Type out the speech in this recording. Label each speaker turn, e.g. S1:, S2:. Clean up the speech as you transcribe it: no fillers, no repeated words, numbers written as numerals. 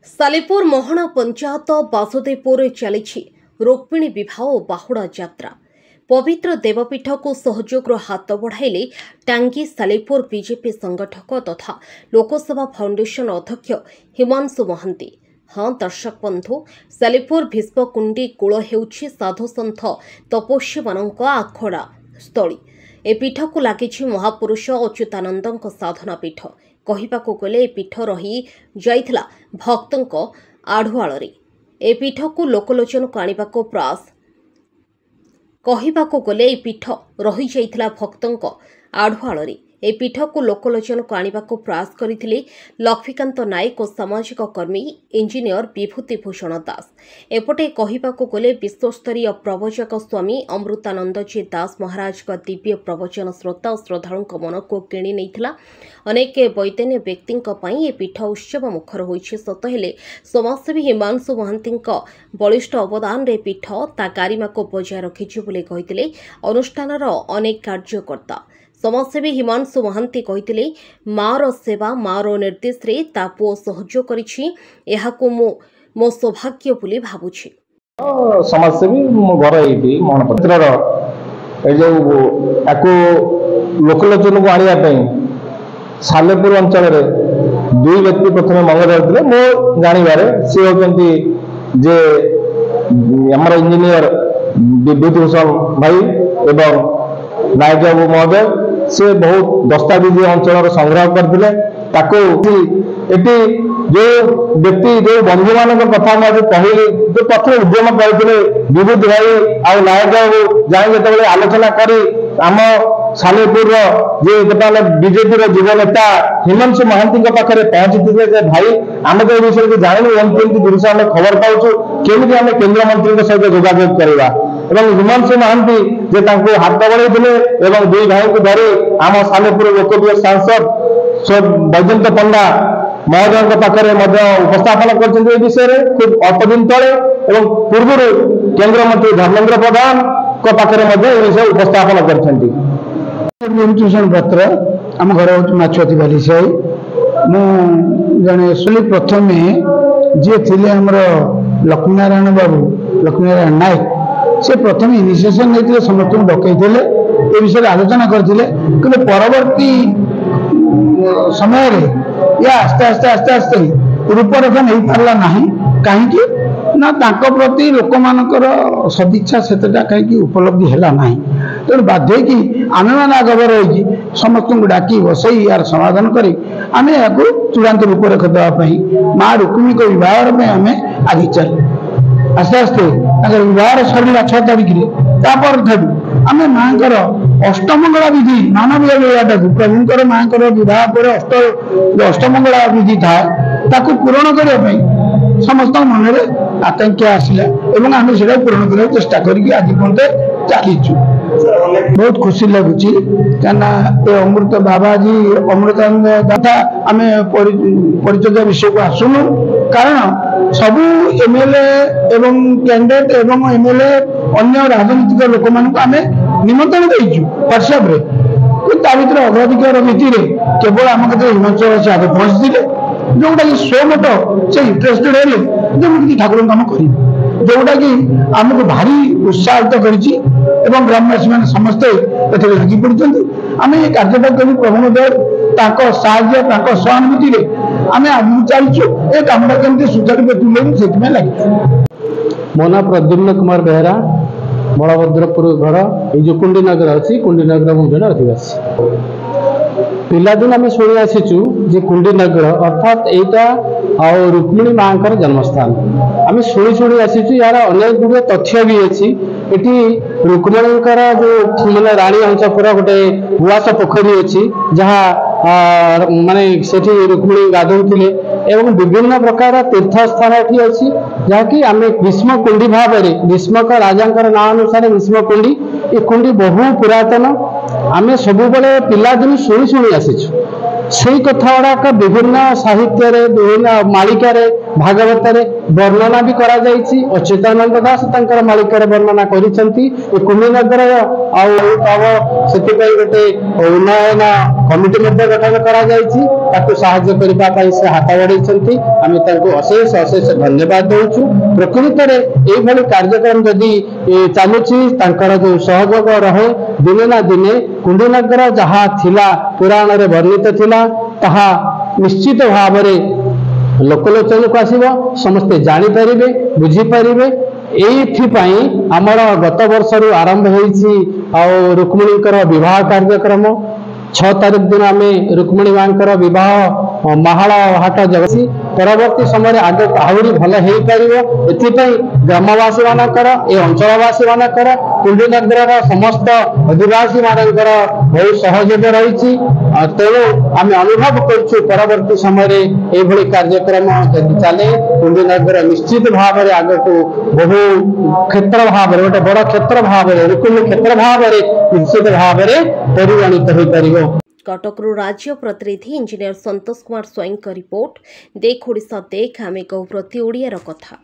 S1: सालेपुर मोहना पंचायत बासुदेवपुर चली रुक्मिणी विवाह और बाहुड़ा यात्रा। पवित्र देवपीठ को सहयोग हाथ बढ़ाइले टांगी सालेपुर बीजेपी संगठक तथा लोकसभा फाउंडेशन अध्यक्ष हिमांशु महांती। हाँ दर्शक बंधु, सालेपुर भीष्मकुंडी कूल हेउछि साधु सन्थ तपस्वी मानक आखड़ा स्थली। ए पीठ को लगी महापुरुष अच्युतानंद साधना पीठ। कहवाकू गले पीठ रही जाइथिला भक्तों आढ़ुआल। ए पीठ को लोकलोचन को आने प्रयास कहवाकू गले पीठ रही जाइथिला भक्तों आढ़ुआल। ए पीठ को लोकलोचन को आने प्रयास करथिले लक्ष्मीकांत नायक और सामाजिक कर्मी इंजीनियर विभूति भूषण दास। एपटे कहवाकू गले विश्वस्तरीय प्रवचक स्वामी अमृतानंदजी दास महाराज का दिव्य प्रवचन श्रोता और श्रद्धालुं मन को किणी नैथिला। अनेक वैतन्य व्यक्ति ए पीठ उत्सव मुखर होइछि। सत हेले समाजसेवी हिमांशु महांती बलिष्ठ अवदान रे पीठ ता गारिमा को बजाय रखिछि बोली कहिथिले अनुष्ठानर अनेक कार्यकर्ता। समाजसेवी हिमांशु महांती कहिथिले मार सेवा मार निर्देश रे ता पुओ सहयोग करिछि। एहाकु मो सौभाग्य बोली भाबुछि।
S2: समाजसेवी मो घर एठी मोहनपत्रर ए जो आको लोकलोचन को आनिया पई सालेपुर अंचल रे दुई व्यक्ति प्रथम मंगल होते मो जानिबारे से होचंती जे हमर इंजीनियर विभूति भूषण भाई एवं नायक बाबू महोदय से बहुत दस्तावेज अंचल संग्रह करते एटी जो व्यक्ति जो बंधु मान कथा मुझे कहली जो प्रथम उद्यम करते विभूति भाई आ नायक बाबू जाए जो आलोचना कर आम सालेपुर बीजेपी युव नेता हिमांशु महांती पाखे पहुंची भाई आम तो विषय जानू एमती जिन आम खबर पाचु केमी आम केन्द्र मंत्री सहित जोगाजोग करवा। हिमांशु महांती जे हाथ बढ़ाई दुई भाई को धरी आम सालेपुर लोकप्रिय सांसद वैजयंत पंडा महोदय पाखे उपस्थापन कर विषय खूब अल्प दिन तले पूर्व केन्द्र मंत्री धर्मेन्द्र प्रधान पाखे विषय उपस्थापन कर
S3: पत्र आम घर हूँ माछुआती बाली साई मु जड़े सुली प्रथम जी थे आमर लक्ष्मीनारायण बाबू लक्ष्मीनारायण नायक से प्रथम इनिशिएशन नहीं समस्त डकई ए विषय आलोचना करते कि परवर्ती समय या आस्ते आस्ते आस्ते आस्ते रूपरेखा नहीं पारा ना कहीं ना प्रति लोक मानकर सदिच्छा सेटा कहीं उपलब्धि है ना तेणु बाध्य कि आम मैंने आगवर रही समस्त को डाकी बसई यार समाधान करी आमे याकू चूड़ांत रूपरेखा देवाई माँ रुक्मी को विवाह आम आगे चल आस्ते आस्ते विवाह सरला 6 तारीख आम माँ अष्टमंगला विधि मानवीय विवाह प्रभुंर माँ विवाह पर अष्टमंगला विधि था पूरण करने समस्त मन में आकांक्षा आसला और आम से पूरण करने चेष्टा करके आज पर्यटन चलीचु। बहुत खुशी लगुच क्या अमृत बाबाजी अमृतानंद दादा आम परिचय विषय को आसुनु कारण सबू एमएलए एवं कैंडिडेट एवं एमएलए अन्य राजनीतिक लोक मान आम निमंत्रण देचु व्हाट्सएप भर अग्राधिकार नीति केवल आम क्षेत्र हिमाचल से आगे पहुंची जोटा कि स्वमत से इंटरेस्टेड है ठाकुर काम कर जोटा कि आमको भारी उत्साहित कर ग्रामवासी मैंने समस्ते लगी पड़ते आम ये कार्यटा कर प्रभु साहय सहानुभूति आम आगे चलचु ए कामटा केमती सुचारू तुले से लगे।
S4: मो ना प्रद्युम्न कुमार बेहरा बलभद्रपुर घर ये कुंडीनगर अच्छी कुंडीनगर मुझे अधिवासी पिलादिन आम शुणी आसीचु जे कुंडीनगर अर्थात यहाँ रुक्मिणी माँ जन्मस्थान आम शुणी शुणी आसीचु यार अनेक गुड़े तथ्य भी अच्छी एटी रुक्मिणीकर जो माने रानी अंशपुर गोटे उआस पोखरी अच्छी जहाँ माने सेठी रुक्मिणी गाधौले एवं विभिन्न प्रकार तीर्थ स्थान एटी अच्छी जहाँकि आम भीष्मकुंडी भाव में भीष्मक राजा ना अनुसार भीष्मकुंडी ये कुंडी बहु पुरातन आम सब पिलादिन शुणी शुणी आसीचु से कथा गुड़ाक विभिन्न साहित्य विभिन्न मालिकार भागवत वर्णना भी करा जायछि। अच्युतानंद दास तांकर मालिकर वर्णना करिसंती ए कुंडीनगर गोटे उन्नयन कमिटी गठन करा जायछि। ताकू साहाय्य करबा पई से हाथ बढ़ाई आम अशेष अशेष धन्यवाद दौचु। प्रकृत में यही कार्यक्रम जदि चलुची जो सहयोग रहे दिने ना दिने कुंडीनगर जहाँ थिला पुराण रे वर्णित थिला ताहा निश्चित भाव में लोकलोचन को आसब समस्ते जानीपारे बुझीपारे। एथिपाई आमर गत वर्ष आरंभ होईछि रुक्मिणी विवाह कार्यक्रम 6 तारीख दिन आम रुक्मिणी मां विवाह महाल हाट जगसी परवर्ती समय आगे आहरी भल हो पार। ग्रामवासी मानकर ए अंचलवासी मानकर कुंडीनगर समस्त आदिवासी मानकर बहुत सहयोग रही। तेणु आम अनुभव करुँ परवर्ती समय ये कार्यक्रम यदि चले कुंडीनगर निश्चित भाव में आग को बहु क्षेत्र भाव गोटे बड़ क्षेत्र भाव रुक्मिणी क्षेत्र भाव निश्चित भाव में परिगणित हो पार।
S1: कटकरू राज्य प्रतिनिधि इंजीनियर संतोष कुमार स्वईं का रिपोर्ट। देख ओडिशा देख आमे गौ प्रति ओडियार कथा।